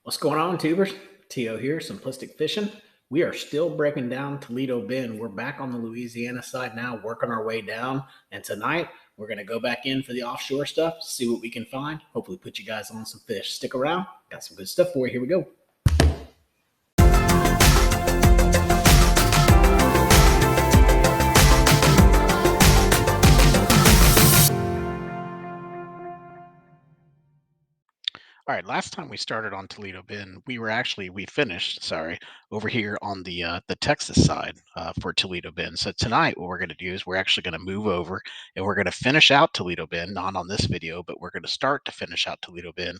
What's going on, tubers? T.O. here, Simplistic Fishing. We are still breaking down Toledo Bend. We're back on the Louisiana side now, working our way down. And tonight, we're going to go back in for the offshore stuff, see what we can find. Hopefully, put you guys on some fish. Stick around. Got some good stuff for you. Here we go. All right, last time we started on Toledo Bend, we finished, sorry, over here on the Texas side for Toledo Bend. So tonight, what we're going to do is we're actually going to move over and we're going to finish out Toledo Bend, not on this video, but we're going to start to finish out Toledo Bend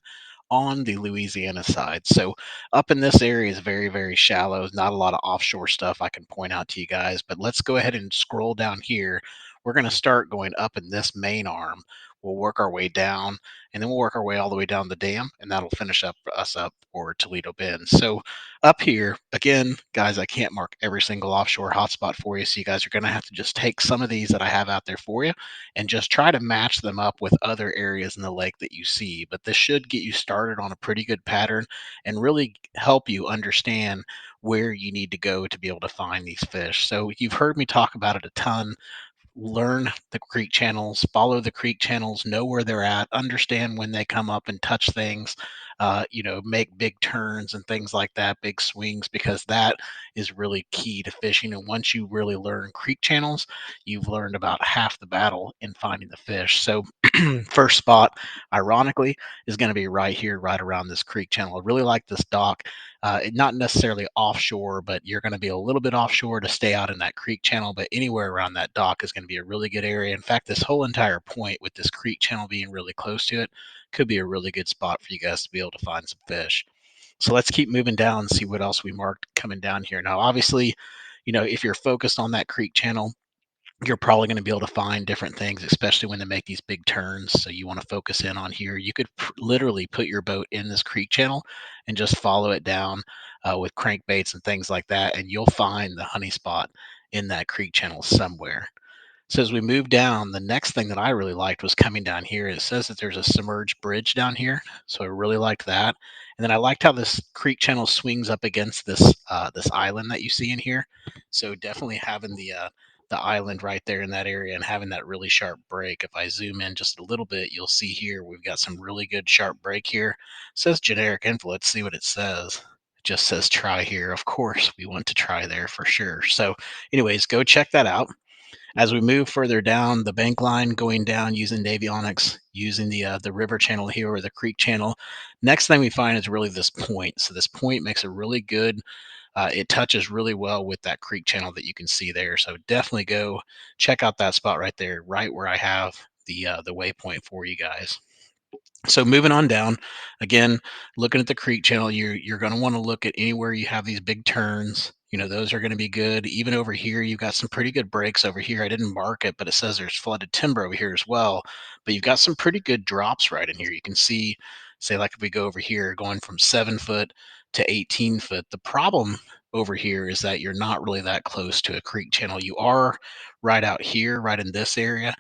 on the Louisiana side. So up in this area is very, very shallow. Not a lot of offshore stuff I can point out to you guys, but let's go ahead and scroll down here. We're going to start going up in this main arm. We'll work our way down and then we'll work our way all the way down the dam, and that'll finish us up for Toledo Bend. So up here, again, guys, I can't mark every single offshore hotspot for you, so you guys are going to have to just take some of these that I have out there for you and just try to match them up with other areas in the lake that you see. But this should get you started on a pretty good pattern and really help you understand where you need to go to be able to find these fish. So you've heard me talk about it a ton. Learn the creek channels, follow the creek channels, know where they're at, understand when they come up and touch things, make big turns and things like that, big swings, because that is really key to fishing. And once you really learn creek channels, you've learned about half the battle in finding the fish. So first spot, ironically, is going to be right here, right around this creek channel. I really like this dock. Not necessarily offshore, but you're going to be a little bit offshore to stay out in that creek channel. But anywhere around that dock is going to be a really good area. In fact, this whole entire point with this creek channel being really close to it could be a really good spot for you guys to be able to find some fish. So let's keep moving down and see what else we marked coming down here. Now, obviously, if you're focused on that creek channel, you're probably going to be able to find different things, especially when they make these big turns. So you want to focus in on here. You could literally put your boat in this creek channel and just follow it down with crankbaits and things like that, and you'll find the honey spot in that creek channel somewhere. So as we move down, the next thing that I really liked was coming down here. It says that there's a submerged bridge down here, so I really liked that. And then I liked how this creek channel swings up against this island that you see in here. So definitely having the island right there in that area and having that really sharp break. If I zoom in just a little bit, you'll see here we've got some really good sharp break here. It says generic info. Let's see what it says. It just says try here. Of course, we want to try there for sure. So, anyways, go check that out. As we move further down the bank line, going down using Navionics, using the river channel here or the creek channel, next thing we find is really this point. So this point makes a really good, it touches really well with that creek channel that you can see there. So definitely go check out that spot right there, right where I have the waypoint for you guys. So moving on down, again, looking at the creek channel, you're going to want to look at anywhere you have these big turns. Those are going to be good. Even over here, you've got some pretty good breaks over here. I didn't mark it, but it says there's flooded timber over here as well. But you've got some pretty good drops right in here. You can see, say, like if we go over here, going from 7 foot to 18 foot. The problem over here is that you're not really that close to a creek channel. You are right out here, right in this area,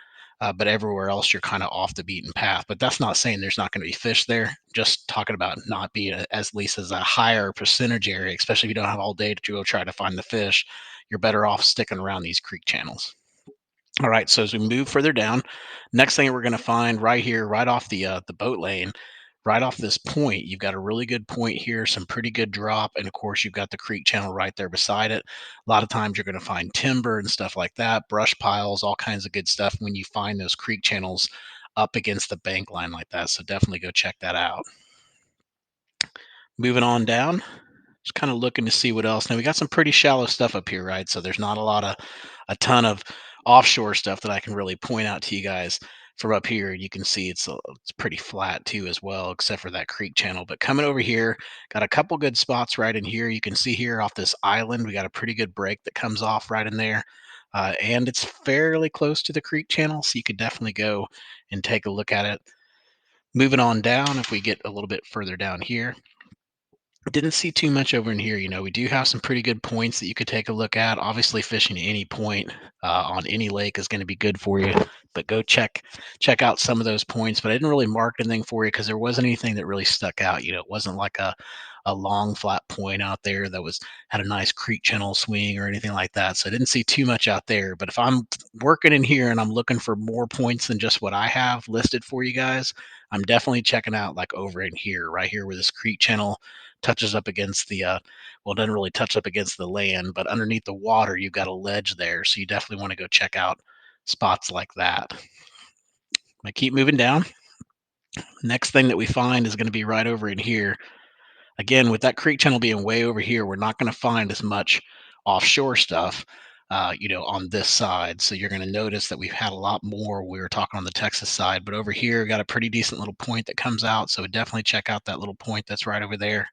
but everywhere else you're kind of off the beaten path. But that's not saying there's not going to be fish there. Just talking about not being as least as a higher percentage area, especially if you don't have all day to go try to find the fish. You're better off sticking around these creek channels. All right, so as we move further down, next thing we're going to find right here, right off the boat lane, right off this point, you've got a really good point here, some pretty good drop, and of course you've got the creek channel right there beside it. A lot of times you're going to find timber and stuff like that, brush piles, all kinds of good stuff when you find those creek channels up against the bank line like that. So definitely go check that out. Moving on down, just kind of looking to see what else. Now we got some pretty shallow stuff up here, right? So there's not a ton of offshore stuff that I can really point out to you guys from up here. You can see it's pretty flat too as well, except for that creek channel. But coming over here, got a couple good spots right in here. You can see here off this island, we got a pretty good break that comes off right in there. And it's fairly close to the creek channel, so you could definitely go and take a look at it. Moving on down, if we get a little bit further down here, didn't see too much over in here. We do have some pretty good points that you could take a look at. Obviously, fishing at any point on any lake is going to be good for you. But go check out some of those points. But I didn't really mark anything for you because there wasn't anything that really stuck out. It wasn't like a long flat point out there that was had a nice creek channel swing or anything like that. So I didn't see too much out there. But if I'm working in here and I'm looking for more points than just what I have listed for you guys, I'm definitely checking out like over in here, right here where this creek channel touches up against the well, it doesn't really touch up against the land, but underneath the water, you've got a ledge there. So you definitely want to go check out spots like that. I keep moving down. Next thing that we find is going to be right over in here. Again, with that creek channel being way over here, we're not going to find as much offshore stuff, on this side. So you're going to notice that we've had a lot more. We were talking on the Texas side, but over here, we got a pretty decent little point that comes out. So definitely check out that little point that's right over there.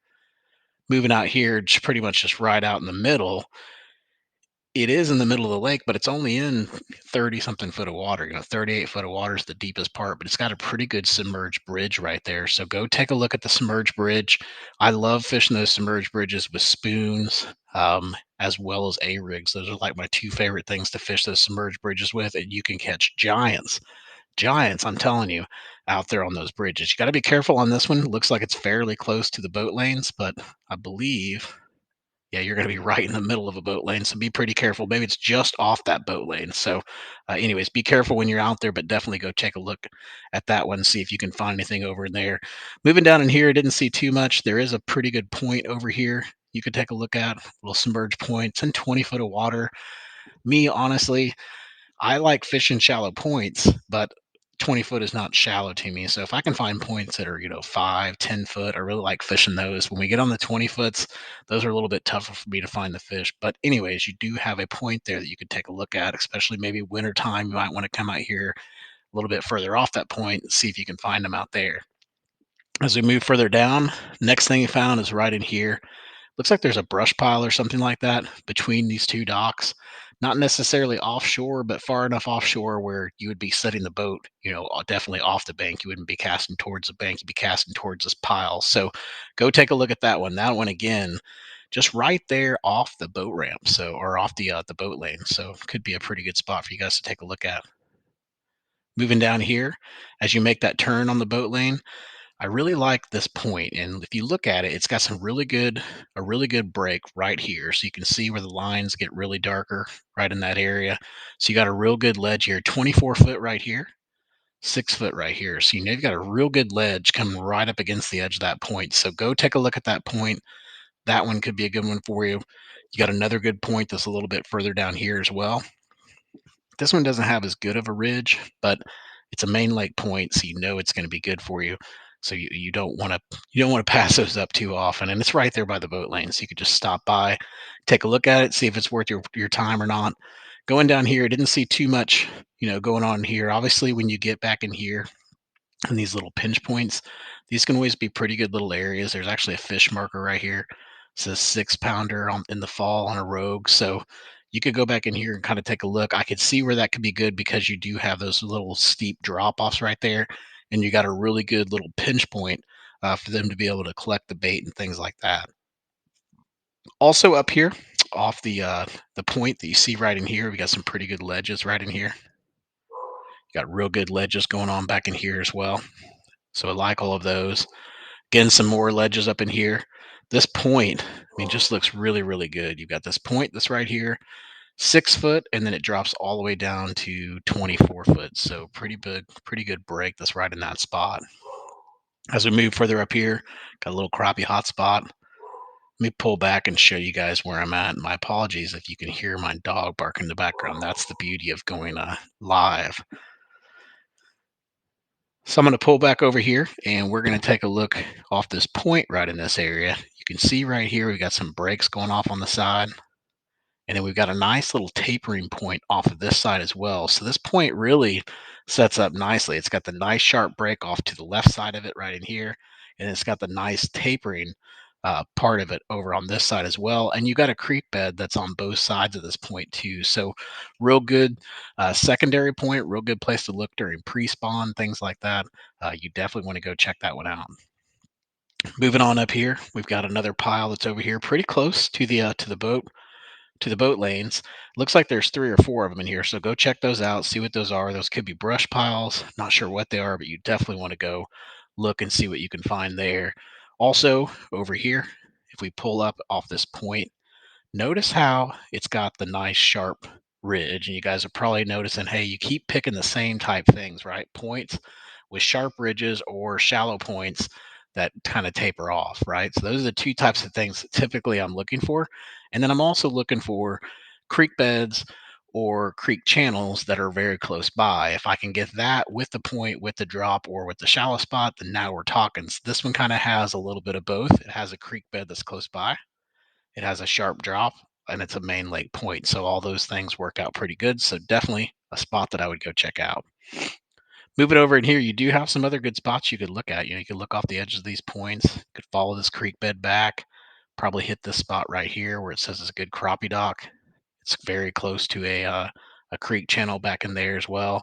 Moving out here, just pretty much just right out in the middle. It is in the middle of the lake, but it's only in 30 something foot of water. 38 foot of water is the deepest part, but it's got a pretty good submerged bridge right there. So go take a look at the submerged bridge. I love fishing those submerged bridges with spoons, as well as A rigs. Those are like my two favorite things to fish those submerged bridges with, and you can catch giants. Giants, I'm telling you, out there on those bridges. You got to be careful on this one. It looks like it's fairly close to the boat lanes, but I believe, yeah, you're going to be right in the middle of a boat lane, so be pretty careful. Maybe it's just off that boat lane. So, anyways, be careful when you're out there, but definitely go take a look at that one, see if you can find anything over in there. Moving down in here, I didn't see too much. There is a pretty good point over here you could take a look at. Little submerged point. It's in 20 foot of water. Me, honestly, I like fishing shallow points, but 20 foot is not shallow to me. So if I can find points that are, 5, 10 foot, I really like fishing those. When we get on the 20 foots, those are a little bit tougher for me to find the fish. But anyways, you do have a point there that you could take a look at, especially maybe winter time. You might want to come out here a little bit further off that point and see if you can find them out there. As we move further down, next thing you found is right in here. Looks like there's a brush pile or something like that between these two docks. Not necessarily offshore, but far enough offshore where you would be setting the boat, definitely off the bank. You wouldn't be casting towards the bank, you'd be casting towards this pile. So go take a look at that one. That one again, just right there off the boat ramp. So or off the boat lane. So could be a pretty good spot for you guys to take a look at. Moving down here, as you make that turn on the boat lane, I really like this point, and if you look at it, it's got a really good break right here. So you can see where the lines get really darker right in that area. So you got a real good ledge here, 24 foot right here, 6 foot right here. So you've got a real good ledge coming right up against the edge of that point. So go take a look at that point. That one could be a good one for you. You got another good point that's a little bit further down here as well. This one doesn't have as good of a ridge, but it's a main lake point, so you know it's going to be good for you. So you don't want to pass those up too often, and it's right there by the boat lane, so you could just stop by, take a look at it, see if it's worth your time or not. Going down here, I didn't see too much, going on here. Obviously, when you get back in here, and these little pinch points, these can always be pretty good little areas. There's actually a fish marker right here. It says 6 pounder in the fall on a rogue. So you could go back in here and kind of take a look. I could see where that could be good because you do have those little steep drop offs right there. And you got a really good little pinch point for them to be able to collect the bait and things like that. Also up here off the point that you see right in here, we got some pretty good ledges right in here. You got real good ledges going on back in here as well. So I like all of those. Again, some more ledges up in here. This point, I mean, just looks really, really good. You've got this point that's right here, 6 foot, and then it drops all the way down to 24 foot. So pretty good break that's right in that spot. As we move further up here, got a little crappie hot spot. Let me pull back and show you guys where I'm at. My apologies if you can hear my dog barking in the background. That's the beauty of going live. So I'm going to pull back over here and we're going to take a look off this point right in this area. You can see right here, we got some breaks going off on the side. And then we've got a nice little tapering point off of this side as well. So this point really sets up nicely. It's got the nice sharp break off to the left side of it right in here. And it's got the nice tapering part of it over on this side as well. And you got a creek bed that's on both sides of this point too. So real good secondary point, real good place to look during pre-spawn, things like that. You definitely want to go check that one out. Moving on up here, we've got another pile that's over here pretty close to the boat lanes. Looks like there's 3 or 4 of them in here, so go check those out, see what those are. Those could be brush piles. Not sure what they are, but you definitely want to go look and see what you can find there. Also, over here, if we pull up off this point, notice how it's got the nice sharp ridge. And you guys are probably noticing, hey, you keep picking the same type things, right? Points with sharp ridges or shallow points that kind of taper off, right? So those are the two types of things that typically I'm looking for. And then I'm also looking for creek beds or creek channels that are very close by. If I can get that with the point, with the drop, or with the shallow spot, then now we're talking. So this one kind of has a little bit of both. It has a creek bed that's close by, it has a sharp drop, and it's a main lake point. So all those things work out pretty good. So definitely a spot that I would go check out. Moving over in here, you do have some other good spots you could look at. You could look off the edges of these points, you could follow this creek bed back, probably hit this spot right here where it says it's a good crappie dock. It's very close to a creek channel back in there as well.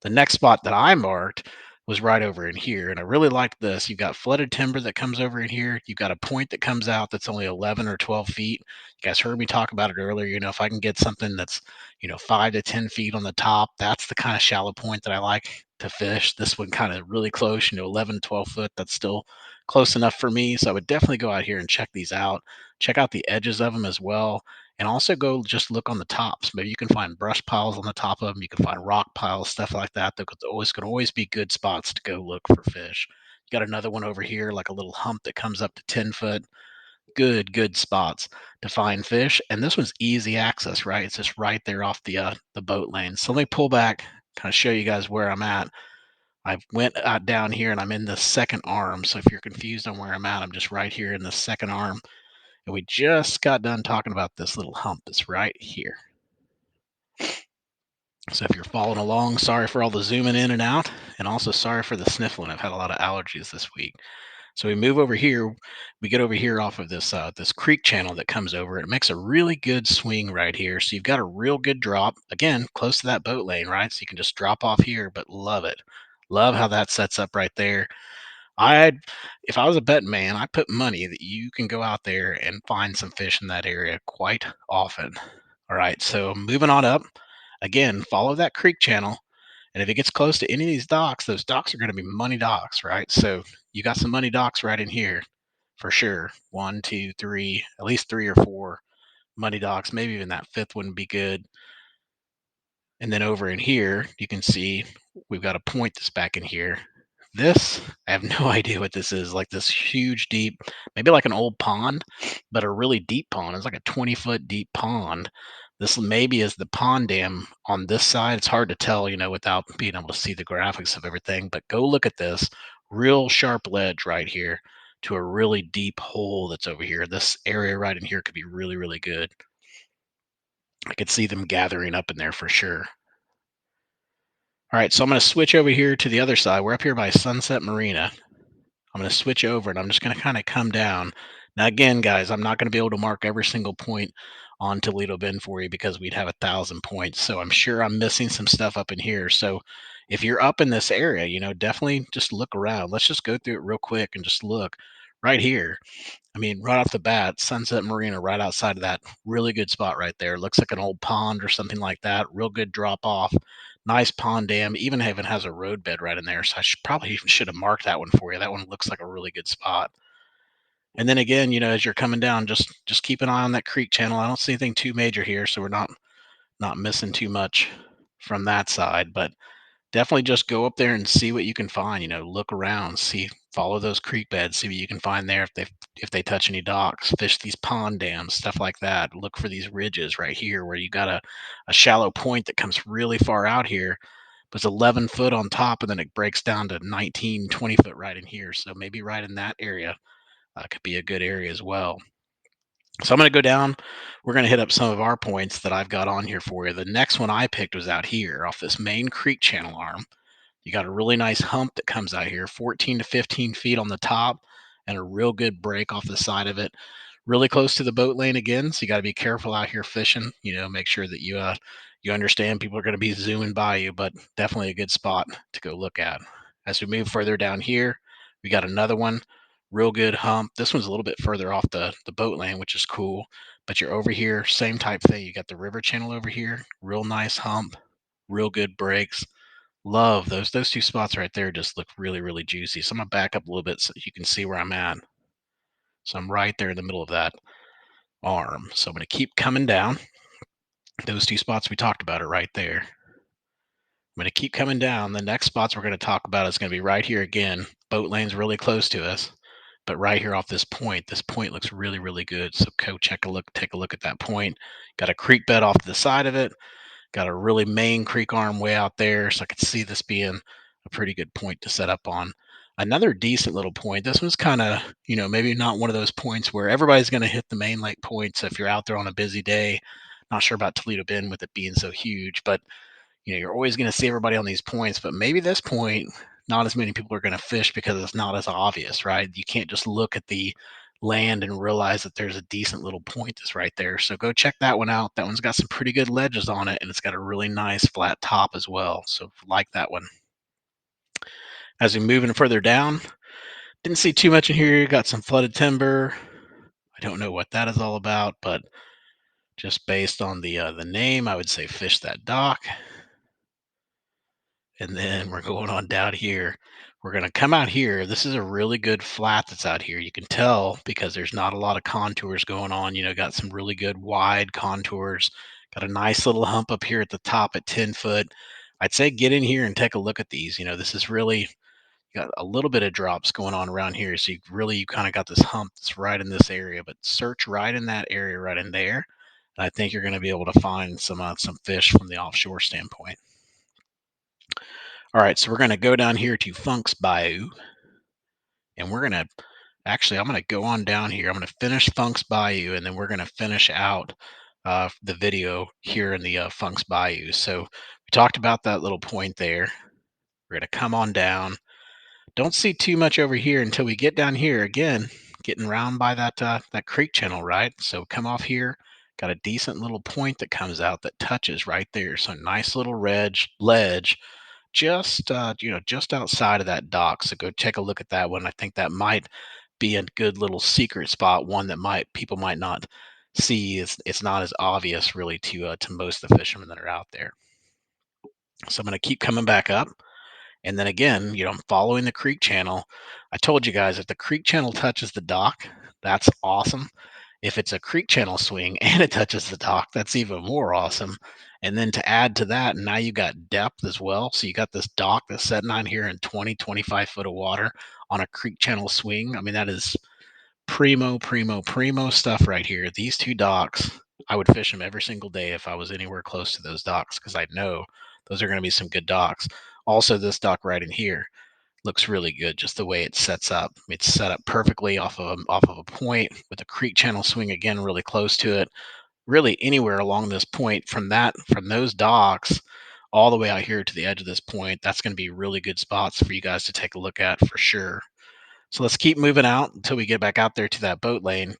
The next spot that I marked was right over in here, and I really like this. You've got flooded timber that comes over in here. You've got a point that comes out that's only 11 or 12 feet. You guys heard me talk about it earlier. If I can get something that's 5 to 10 feet on the top, that's the kind of shallow point that I like to fish. This one kind of really close, 11, 12 foot. That's still close enough for me. So I would definitely go out here and check these out. Check out the edges of them as well, and also go just look on the tops. Maybe you can find brush piles on the top of them. You can find rock piles, stuff like that. That could always be good spots to go look for fish. You got another one over here, like a little hump that comes up to 10 foot. Good spots to find fish. And this one's easy access, right? It's just right there off the boat lane. So let me pull back, kind of show you guys where I'm at. I went down here and I'm in the second arm. So if you're confused on where I'm at, I'm just right here in the second arm. And we just got done talking about this little hump that's right here. So if you're following along, sorry for all the zooming in and out, and also sorry for the sniffling. I've had a lot of allergies this week. So we move over here. We get over here off of this creek channel that comes over. It makes a really good swing right here. So you've got a real good drop. Again, close to that boat lane, right? So you can just drop off here, but love it. Love how that sets up right there. I, if I was a betting man, I put money that you can go out there and find some fish in that area quite often. All right, so moving on up. Again, follow that creek channel. And if it gets close to any of these docks, those docks are going to be money docks, right? So you got some money docks right in here for sure. One, two, three, at least three or four money docks. Maybe even that fifth wouldn't be good. And then over in here, you can see we've got a point that's back in here. This, I have no idea what this is. Like this huge, deep, maybe like an old pond, but a really deep pond. It's like a 20-foot deep pond. This maybe is the pond dam on this side. It's hard to tell, without being able to see the graphics of everything. But go look at this real sharp ledge right here to a really deep hole that's over here. This area right in here could be really, really good. I could see them gathering up in there for sure. All right, so I'm going to switch over here to the other side. We're up here by Sunset Marina. I'm going to switch over and I'm just going to kind of come down. Now, again, guys, I'm not going to be able to mark every single point on Toledo Bend for you because we'd have 1,000 points. So I'm sure I'm missing some stuff up in here. So if you're up in this area, definitely just look around. Let's just go through it real quick and just look right here. I mean, right off the bat, Sunset Marina right outside of that, really good spot right there. Looks like an old pond or something like that. Real good drop off. Nice pond dam. Even has a roadbed right in there. So I probably should have marked that one for you. That one looks like a really good spot. And then again, as you're coming down, just keep an eye on that creek channel. I don't see anything too major here, so we're not missing too much from that side. But definitely just go up there and see what you can find. Look around, see, follow those creek beds, see what you can find there. If they touch any docks, fish these pond dams, stuff like that. Look for these ridges right here where you got a shallow point that comes really far out here, but it's 11 foot on top, and then it breaks down to 19, 20 foot right in here. So maybe right in that area could be a good area as well. So I'm going to go down. We're going to hit up some of our points that I've got on here for you. The next one I picked was out here off this main creek channel arm. You got a really nice hump that comes out here, 14 to 15 feet on the top, and a real good break off the side of it. Really close to the boat lane again, so you got to be careful out here fishing. Make sure that you understand people are going to be zooming by you, but definitely a good spot to go look at. As we move further down here, we got another one, real good hump. This one's a little bit further off the boat lane, which is cool. But you're over here, same type thing. You got the river channel over here, real nice hump, real good breaks. Love those two spots right there. Just look really, really juicy. So I'm gonna back up a little bit so you can see where I'm at. So I'm right there in the middle of that arm. So I'm going to keep coming down. Those two spots we talked about are right there. I'm going to keep coming down. The next spots we're going to talk about is going to be right here again. Boat lane's really close to us, but right here off this point looks really, really good. So go take a look at that point. Got a creek bed off to the side of it. Got a really main creek arm way out there, so I could see this being a pretty good point to set up on. Another decent little point. This one's kind of, maybe not one of those points where everybody's going to hit the main lake point. So if you're out there on a busy day, not sure about Toledo Bend with it being so huge, but you're always going to see everybody on these points. But maybe this point, not as many people are going to fish because it's not as obvious, right? You can't just look at the land and realize that there's a decent little point that's right there. So go check that one out. That one's got some pretty good ledges on it, and it's got a really nice flat top as well. So like that one. As we move in further down, didn't see too much in here. Got some flooded timber. I don't know what that is all about, but just based on the name, I would say fish that dock. And then we're going on down here. We're going to come out here. This is a really good flat that's out here. You can tell because there's not a lot of contours going on. Got some really good wide contours. Got a nice little hump up here at the top at 10 foot. I'd say get in here and take a look at these. This is really got a little bit of drops going on around here. So you kind of got this hump that's right in this area, but search right in that area right in there. And I think you're going to be able to find some fish from the offshore standpoint. All right, so we're going to go down here to Funk's Bayou, and I'm going to go on down here. I'm going to finish Funk's Bayou, and then we're going to finish out the video here in the Funk's Bayou. So we talked about that little point there. We're going to come on down. Don't see too much over here until we get down here again, getting around by that creek channel, right? So come off here. Got a decent little point that comes out that touches right there. So nice little ledge just outside of that dock. So go take a look at that one. I think that might be a good little secret spot, one that people might not see. It's not as obvious really to most of the fishermen that are out there. So I'm going to keep coming back up. And then again, I'm following the creek channel. I told you guys if the creek channel touches the dock, that's awesome. If it's a creek channel swing and it touches the dock, that's even more awesome. And then to add to that, now you got depth as well. So you got this dock that's setting on here in 20, 25 foot of water on a creek channel swing. I mean, that is primo stuff right here. These two docks, I would fish them every single day if I was anywhere close to those docks because I know those are going to be some good docks. Also, this dock right in here looks really good, just the way it sets up. It's set up perfectly off of a point with a creek channel swing again, really close to it. Really anywhere along this point from those docks all the way out here to the edge of this point, that's going to be really good spots for you guys to take a look at for sure. So let's keep moving out until we get back out there to that boat lane.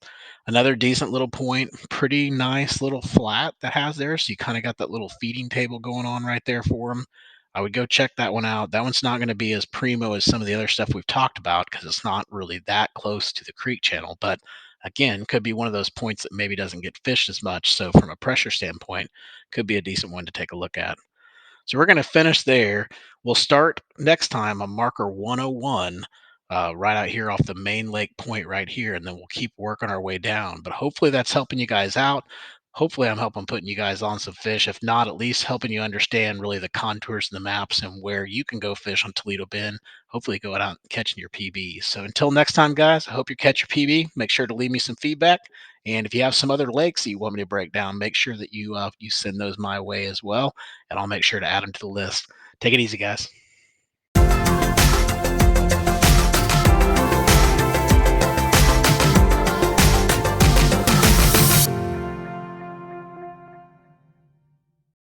Another decent little point, pretty nice little flat that has there. So you kind of got that little feeding table going on right there for them. I would go check that one out. That one's not going to be as primo as some of the other stuff we've talked about because it's not really that close to the creek channel. But again, could be one of those points that maybe doesn't get fished as much. So from a pressure standpoint, could be a decent one to take a look at. So we're going to finish there. We'll start next time on marker 101, right out here off the main lake point right here, and then we'll keep working our way down. But hopefully that's helping you guys out. Hopefully I'm helping putting you guys on some fish. If not, at least helping you understand really the contours and the maps and where you can go fish on Toledo Bend. Hopefully going out and catching your PB. So until next time, guys, I hope you catch your PB. Make sure to leave me some feedback. And if you have some other lakes that you want me to break down, make sure that you send those my way as well, and I'll make sure to add them to the list. Take it easy, guys.